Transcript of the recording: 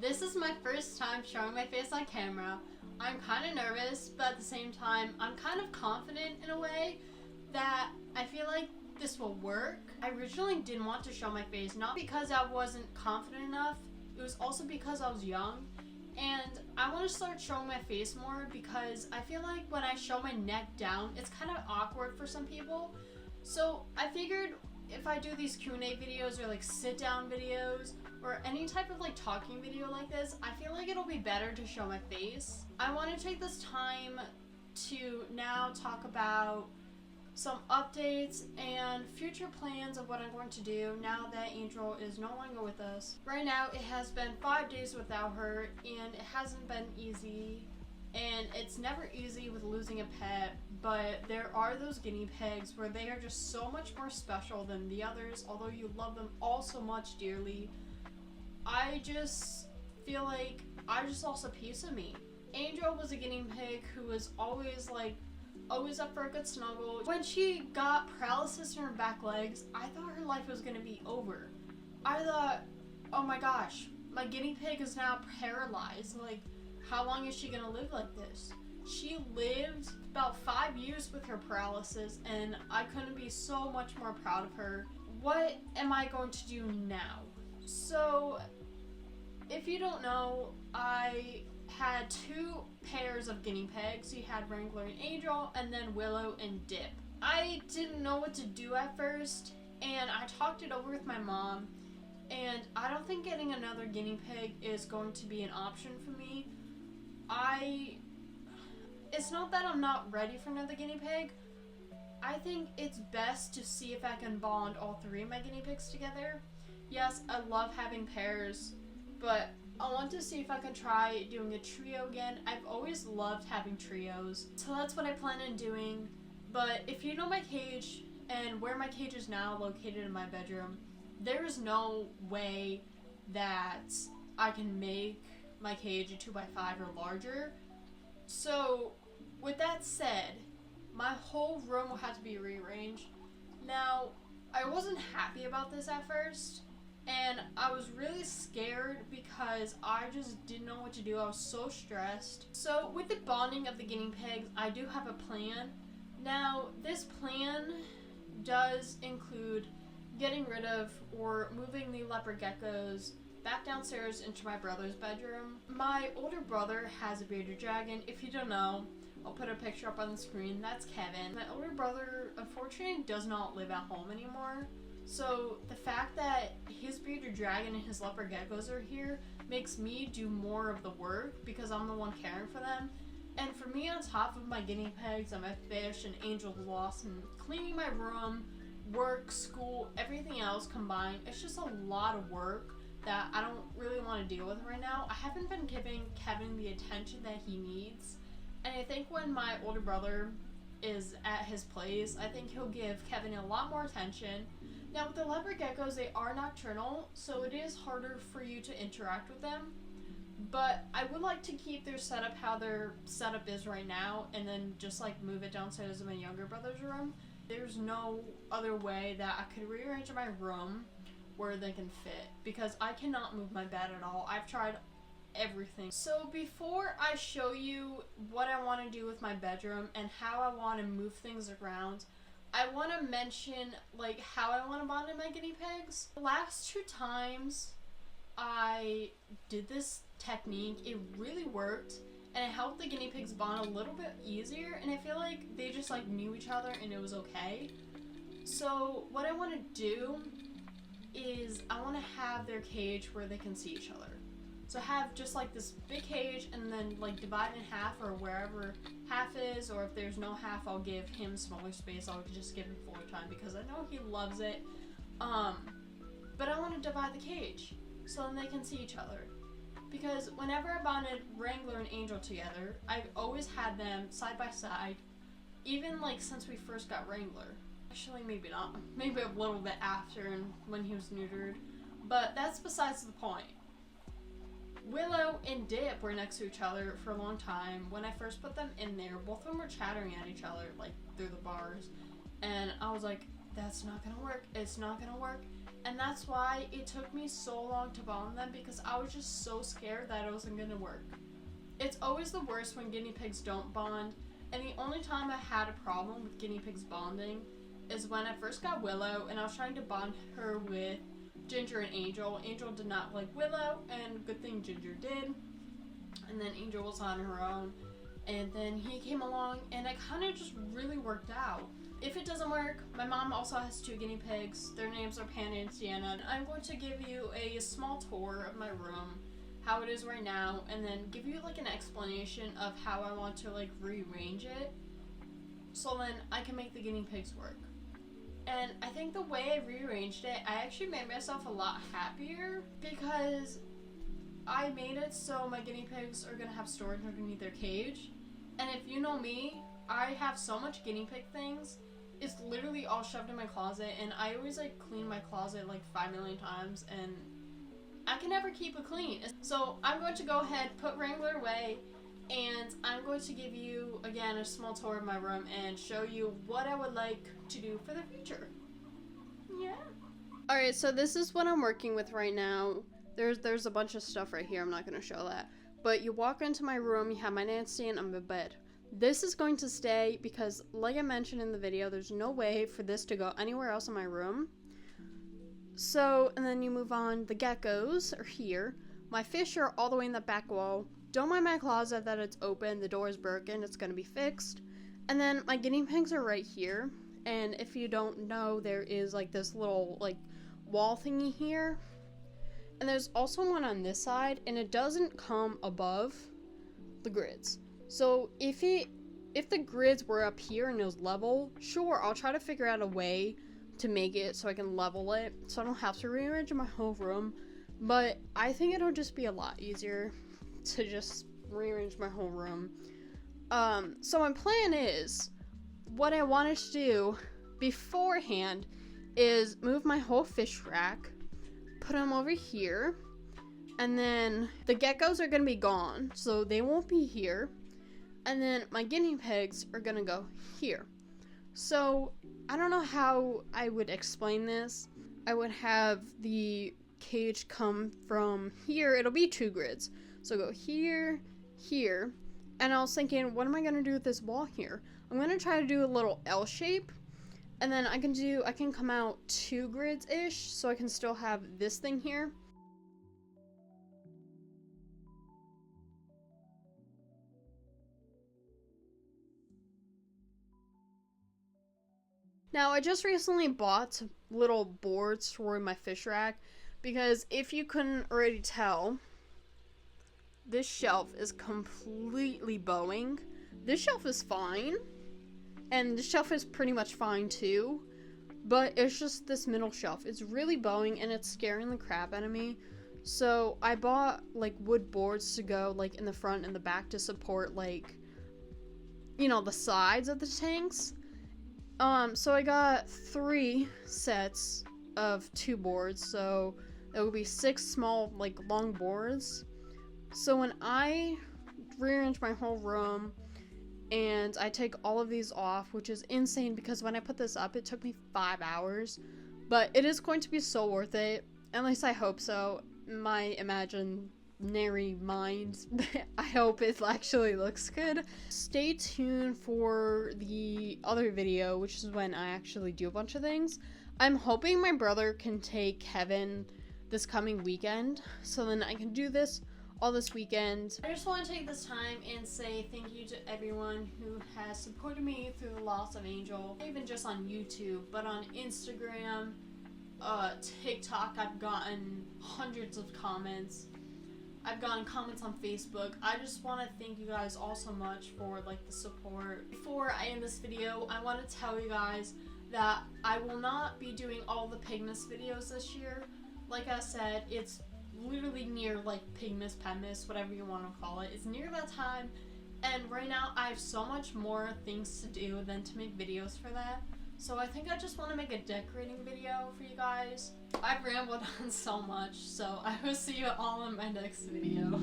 This is my first time showing my face on camera. I'm kind of nervous, but at the same time, I'm kind of confident in a way that I feel like this will work. I originally didn't want to show my face, not because I wasn't confident enough, it was also because I was young. And I want to start showing my face more because I feel like when I show my neck down, it's kind of awkward for some people. So I figured if I do these Q&A videos or like sit down videos or any type of like talking video like this, I feel like it'll be better to show my face. I want to take this time to now talk about some updates and future plans of what I'm going to do now that Angel is no longer with us. Right now it has been 5 days without her and it hasn't been easy, and it's never easy with losing a pet, but there are those guinea pigs where they are just so much more special than the others. Although you love them all so much dearly, I just feel like I just lost a piece of me. Angel was a guinea pig who was always up for a good snuggle. When she got paralysis in her back legs, I thought her life was gonna be over. I thought, oh my gosh, my guinea pig is now paralyzed. Like, how long is she gonna live like this? She lived about 5 years with her paralysis, and I couldn't be so much more proud of her. What am I going to do now? So, if you don't know, I had 2 pairs of guinea pigs. You had Wrangler and Angel, and then Willow and Dip. I didn't know what to do at first, and I talked it over with my mom, and I don't think getting another guinea pig is going to be an option for me. It's not that I'm not ready for another guinea pig. I think it's best to see if I can bond all 3 of my guinea pigs together. Yes, I love having pairs, but I want to see if I can try doing a trio again. I've always loved having trios, so that's what I plan on doing. But if you know my cage and where my cage is now located in my bedroom, there is no way that I can make my cage a 2x5 or larger. So with that said, my whole room will have to be rearranged. Now, I wasn't happy about this at first, and I was really scared because I just didn't know what to do. I was so stressed. So with the bonding of the guinea pigs, I do have a plan. Now, this plan does include getting rid of or moving the leopard geckos back downstairs into my brother's bedroom. My older brother has a bearded dragon. If you don't know, I'll put a picture up on the screen. That's Kevin. My older brother, unfortunately, does not live at home anymore. So the fact that his bearded dragon and his leopard geckos are here makes me do more of the work because I'm the one caring for them. And for me, on top of my guinea pigs and my fish and Angel's loss and cleaning my room, work, school, everything else combined, it's just a lot of work that I don't really want to deal with right now. I haven't been giving Kevin the attention that he needs, and I think when my older brother is at his place, I think he'll give Kevin a lot more attention. Now with the leopard geckos, they are nocturnal, so it is harder for you to interact with them, but I would like to keep their setup how their setup is right now and then just like move it downstairs in my younger brother's room. There's no other way that I could rearrange my room where they can fit because I cannot move my bed at all. I've tried everything. So before I show you what I want to do with my bedroom and how I want to move things around, I want to mention like how I want to bond with my guinea pigs. The last 2 times I did this technique, it really worked and it helped the guinea pigs bond a little bit easier, and I feel like they just like knew each other and it was okay. So what I want to do is I want to have their cage where they can see each other. So have just like this big cage and then like divide in half or wherever half is, or if there's no half, I'll give him smaller space. I'll just give him fuller time because I know he loves it. But I want to divide the cage so then they can see each other. Because whenever I bonded Wrangler and Angel together, I've always had them side by side, even like since we first got Wrangler. Actually, maybe not. Maybe a little bit after and when he was neutered. But that's besides the point. Willow and Dip were next to each other for a long time. When I first put them in there, both of them were chattering at each other, like, through the bars. And I was like, that's not gonna work. It's not gonna work. And that's why it took me so long to bond them, because I was just so scared that it wasn't gonna work. It's always the worst when guinea pigs don't bond, and the only time I had a problem with guinea pigs bonding is when I first got Willow and I was trying to bond her with Ginger and Angel. Angel did not like Willow, and good thing Ginger did. And then Angel was on her own, and then he came along, and it kind of just really worked out. If it doesn't work, my mom also has 2 guinea pigs. Their names are Panda and Sienna. I'm going to give you a small tour of my room, how it is right now, and then give you like an explanation of how I want to like rearrange it, so then I can make the guinea pigs work. And I think the way I rearranged it, I actually made myself a lot happier, because I made it so my guinea pigs are gonna have storage underneath their cage. And if you know me, I have so much guinea pig things. It's literally all shoved in my closet, and I always like clean my closet like 5 million times, and I can never keep it clean. So I'm going to go ahead, put Wrangler away, and I'm going to give you, again, a small tour of my room and show you what I would like to do for the future. Yeah. Alright, so this is what I'm working with right now. There's a bunch of stuff right here. I'm not going to show that. But you walk into my room, you have my nightstand and my bed. This is going to stay because, like I mentioned in the video, there's no way for this to go anywhere else in my room. So, and then you move on. The geckos are here. My fish are all the way in the back wall. Don't mind my closet that it's open. The door is broken. It's going to be fixed. And then my guinea pigs are right here. And if you don't know, there is like this little like wall thingy here. And there's also one on this side, and it doesn't come above the grids. So if the grids were up here and it was level, sure, I'll try to figure out a way to make it so I can level it, so I don't have to rearrange my whole room. But I think it'll just be a lot easier to just rearrange my whole room. So my plan is, what I wanted to do beforehand is move my whole fish rack, put them over here, and then the geckos are gonna be gone, so they won't be here, and then my guinea pigs are gonna go here. So I don't know how I would explain this. I would have the cage come from here. It'll be 2 grids, so go here, here, and I was thinking, what am I gonna do with this wall here? I'm gonna try to do a little L shape, and then I can come out 2 grids-ish, so I can still have this thing here. Now, I just recently bought little boards for my fish rack, because if you couldn't already tell, this shelf is completely bowing. This shelf is fine, and this shelf is pretty much fine too, but it's just this middle shelf. It's really bowing, and it's scaring the crap out of me. So I bought like wood boards to go like in the front and the back to support, like, you know, the sides of the tanks. So I got 3 sets of 2 boards, so it will be 6 small, like, long boards. So when I rearrange my whole room and I take all of these off, which is insane because when I put this up, it took me 5 hours, but it is going to be so worth it. At least I hope so. My imaginary mind, I hope it actually looks good. Stay tuned for the other video, which is when I actually do a bunch of things. I'm hoping my brother can take Kevin this coming weekend, so then I can do this all this weekend. I just want to take this time and say thank you to everyone who has supported me through the loss of Angel, not even just on YouTube, but on Instagram, TikTok. I've gotten hundreds of comments. I've gotten comments on Facebook. I just want to thank you guys all so much for like the support. Before I end this video, I want to tell you guys that I will not be doing all the Pigmas videos this year. Like I said, it's literally near like Pigmas, Petmas, whatever you want to call it. It's near that time, and right now I have so much more things to do than to make videos for that. So I think I just want to make a decorating video for you guys. I've rambled on so much, so I will see you all in my next video.